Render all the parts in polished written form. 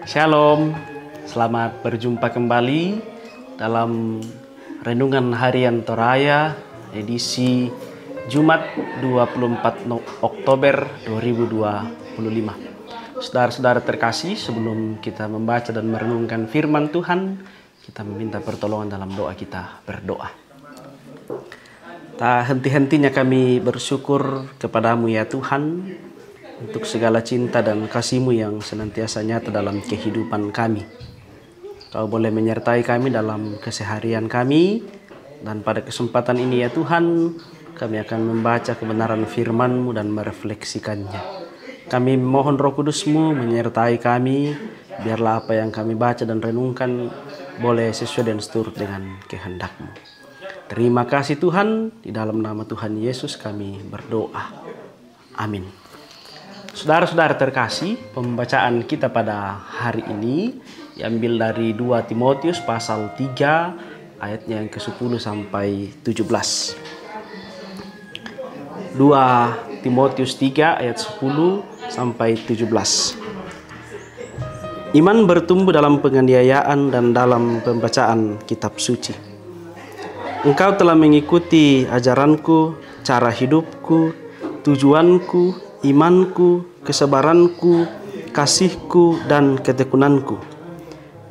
Shalom, selamat berjumpa kembali dalam Renungan Harian Toraya edisi Jumat 24 Oktober 2025. Saudara-saudara terkasih, sebelum kita membaca dan merenungkan firman Tuhan, kita meminta pertolongan dalam doa. Kita berdoa. Tak henti-hentinya kami bersyukur kepadamu ya Tuhan, untuk segala cinta dan kasih-Mu yang senantiasa nyata dalam kehidupan kami. Kau boleh menyertai kami dalam keseharian kami, dan pada kesempatan ini ya Tuhan, kami akan membaca kebenaran firman-Mu dan merefleksikannya. Kami mohon Roh Kudus-Mu menyertai kami, biarlah apa yang kami baca dan renungkan boleh sesuai dan seturut dengan kehendak-Mu. Terima kasih Tuhan, di dalam nama Tuhan Yesus kami berdoa. Amin. Saudara-saudara terkasih, pembacaan kita pada hari ini diambil dari 2 Timotius pasal 3 ayatnya yang ke-10 sampai 17. 2 Timotius 3 ayat 10 sampai 17. Iman bertumbuh dalam penganiayaan dan dalam pembacaan kitab suci. Engkau telah mengikuti ajaranku, cara hidupku, tujuanku, imanku, kesabaranku, kasihku, dan ketekunanku.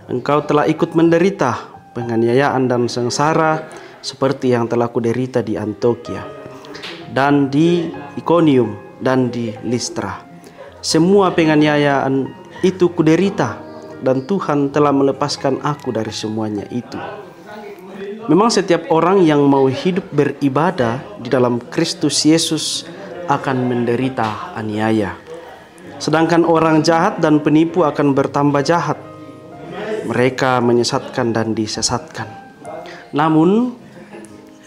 Engkau telah ikut menderita penganiayaan dan sengsara seperti yang telah kuderita di Antiokhia dan di Ikonium dan di Listra. Semua penganiayaan itu kuderita, dan Tuhan telah melepaskan aku dari semuanya itu. Memang setiap orang yang mau hidup beribadah di dalam Kristus Yesus akan menderita aniaya. Sedangkan orang jahat dan penipu akan bertambah jahat. Mereka menyesatkan dan disesatkan. Namun,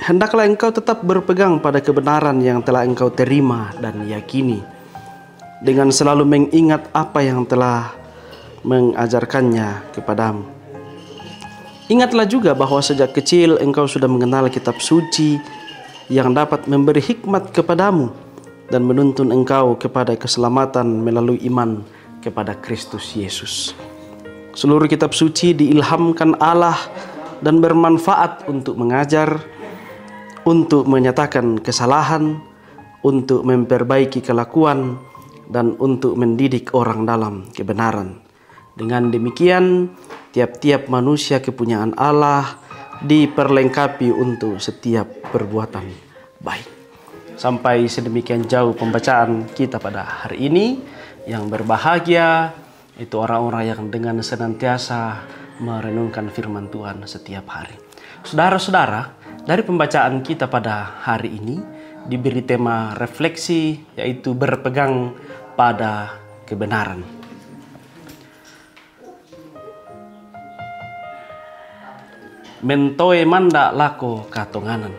hendaklah engkau tetap berpegang pada kebenaran yang telah engkau terima dan yakini, dengan selalu mengingat apa yang telah mengajarkannya kepadamu. Ingatlah juga bahwa sejak kecil engkau sudah mengenal kitab suci yang dapat memberi hikmat kepadamu dan menuntun engkau kepada keselamatan melalui iman kepada Kristus Yesus. Seluruh kitab suci diilhamkan Allah dan bermanfaat untuk mengajar, untuk menyatakan kesalahan, untuk memperbaiki kelakuan, dan untuk mendidik orang dalam kebenaran. Dengan demikian, tiap-tiap manusia kepunyaan Allah diperlengkapi untuk setiap perbuatan baik. Sampai sedemikian jauh pembacaan kita pada hari ini. Yang berbahagia itu orang-orang yang dengan senantiasa merenungkan firman Tuhan setiap hari. Saudara-saudara, dari pembacaan kita pada hari ini diberi tema refleksi, yaitu berpegang pada kebenaran. Mentoe manda lako katonganan.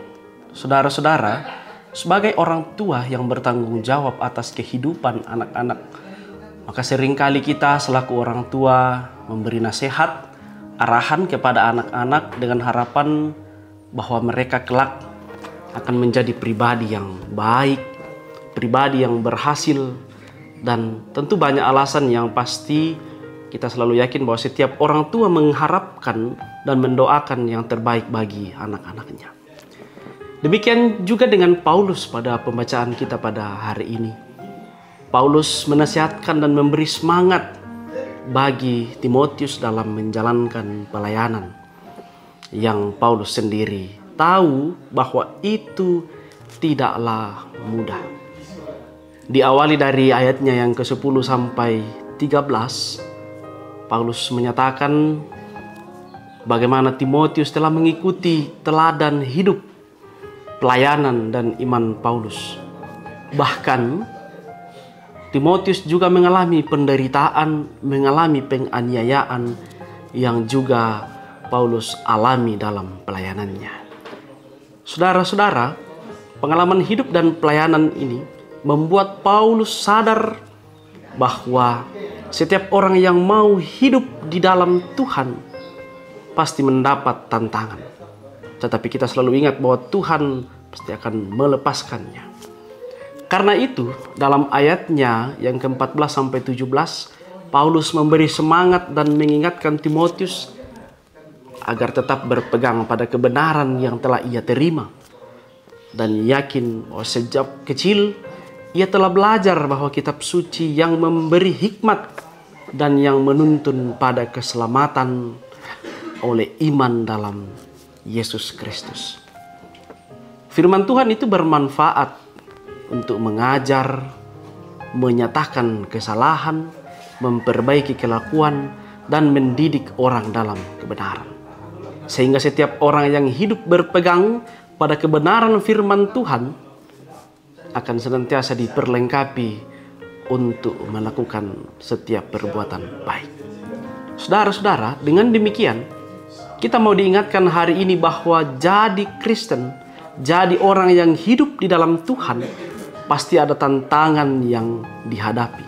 Saudara-saudara, sebagai orang tua yang bertanggung jawab atas kehidupan anak-anak, maka seringkali kita selaku orang tua memberi nasihat, arahan kepada anak-anak dengan harapan bahwa mereka kelak akan menjadi pribadi yang baik, pribadi yang berhasil, dan tentu banyak alasan yang pasti kita selalu yakin bahwa setiap orang tua mengharapkan dan mendoakan yang terbaik bagi anak-anaknya. Demikian juga dengan Paulus pada pembacaan kita pada hari ini. Paulus menasihatkan dan memberi semangat bagi Timotius dalam menjalankan pelayanan yang Paulus sendiri tahu bahwa itu tidaklah mudah. Diawali dari ayatnya yang ke-10 sampai 13, Paulus menyatakan bagaimana Timotius telah mengikuti teladan hidup, pelayanan dan iman Paulus. Bahkan Timotius juga mengalami penderitaan, mengalami penganiayaan yang juga Paulus alami dalam pelayanannya. Saudara-saudara, pengalaman hidup dan pelayanan ini membuat Paulus sadar bahwa setiap orang yang mau hidup di dalam Tuhan pasti mendapat tantangan. Tetapi kita selalu ingat bahwa Tuhan pasti akan melepaskannya. Karena itu, dalam ayatnya yang ke-14 sampai 17, Paulus memberi semangat dan mengingatkan Timotius agar tetap berpegang pada kebenaran yang telah ia terima. Dan yakin bahwa sejak kecil ia telah belajar bahwa kitab suci yang memberi hikmat dan yang menuntun pada keselamatan oleh iman dalam Yesus Kristus. Firman Tuhan itu bermanfaat untuk mengajar, menyatakan kesalahan, memperbaiki kelakuan, dan mendidik orang dalam kebenaran. Sehingga setiap orang yang hidup berpegang pada kebenaran firman Tuhan akan senantiasa diperlengkapi untuk melakukan setiap perbuatan baik. Saudara-saudara, dengan demikian kita mau diingatkan hari ini bahwa jadi Kristen, jadi orang yang hidup di dalam Tuhan, pasti ada tantangan yang dihadapi.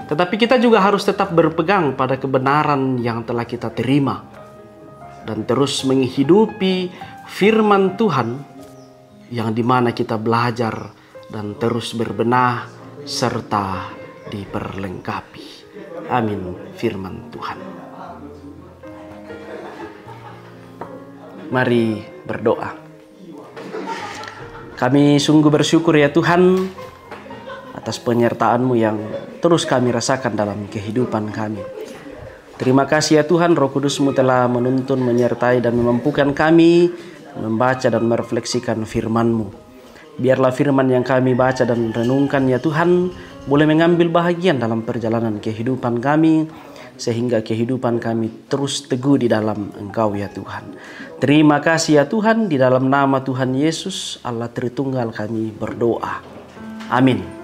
Tetapi kita juga harus tetap berpegang pada kebenaran yang telah kita terima dan terus menghidupi firman Tuhan yang dimana kita belajar dan terus berbenah serta diperlengkapi. Amin. Firman Tuhan. Mari berdoa. Kami sungguh bersyukur ya Tuhan atas penyertaan-Mu yang terus kami rasakan dalam kehidupan kami. Terima kasih ya Tuhan, Roh Kudus-Mu telah menuntun, menyertai dan memampukan kami membaca dan merefleksikan firman-Mu. Biarlah firman yang kami baca dan renungkan ya Tuhan boleh mengambil bahagian dalam perjalanan kehidupan kami, sehingga kehidupan kami terus teguh di dalam Engkau ya Tuhan. Terima kasih ya Tuhan, di dalam nama Tuhan Yesus Allah Tritunggal kami berdoa. Amin.